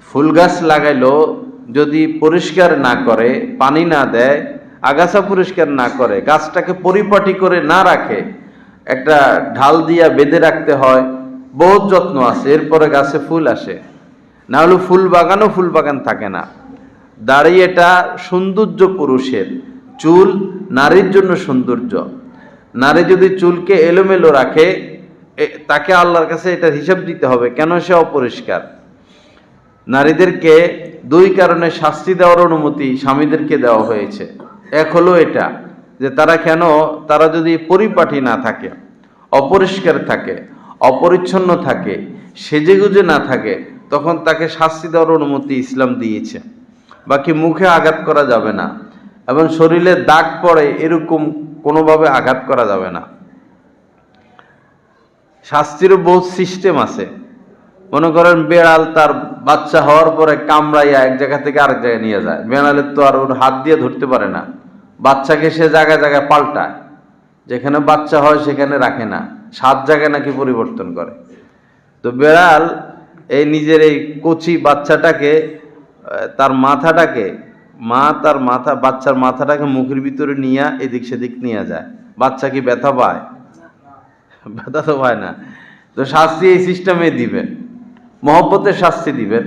ফুল গাছ লাগাইলো যদি পরিষ্কার না করে, পানি না দেয়, আগাছা পরিষ্কার না করে, গাছটাকে পরিপাটি করে না রাখে, একটা ঢাল দিয়া বেঁধে রাখতে হয়, বহুত যত্ন আছে, এরপরে গাছে ফুল আসে। না হলে ফুল বাগানও ফুল বাগান থাকে না। দাড়ি এটা সৌন্দর্য পুরুষের, চুল নারীর জন্য সৌন্দর্য। নারী যদি চুলকে এলোমেলো রাখে, তাকে আল্লাহর কাছে এটার হিসাব দিতে হবে, কেন সে অপরিষ্কার। নারীদেরকে দুই কারণে শাস্তি দেওয়ার অনুমতি স্বামীদেরকে দেওয়া হয়েছে। এক হলো এটা যে তারা যদি পরিপাটি না থাকে, অপরিষ্কার থাকে, অপরিচ্ছন্ন থাকে, সেজেগুজে না থাকে, তখন তাকে শাস্তি দেওয়ার অনুমতি ইসলাম দিয়েছে। বাকি মুখে আঘাত করা যাবে না, এবং শরীরে দাগ পড়ে এরকম কোনোভাবে আঘাত করা যাবে না। শাস্তিরও বহুত সিস্টেম আছে। মনে করেন বেড়াল তার বাচ্চা হওয়ার পরে কামড়াইয়া এক জায়গা থেকে আরেক জায়গায় নিয়ে যায়, বেড়ালের তো আর ওর হাত দিয়ে ধরতে পারে না, বাচ্চাকে সে জায়গায় জায়গায় পাল্টায়, যেখানে বাচ্চা হয় সেখানে রাখে না, 7 জায়গায় নাকি পরিবর্তন করে। তো বেড়াল এই নিজের এই কচি বাচ্চাটাকে, তার বাচ্চার মাথাটাকে মুখের ভিতরে নিয়ে এদিক সেদিক নিয়ে যায়। বাচ্চা কি ব্যথা পায়? ব্যথা তো পায় না। তো শাস্তি এই সিস্টেমে দিবেন, মহব্বতের শাস্তি দিবেন।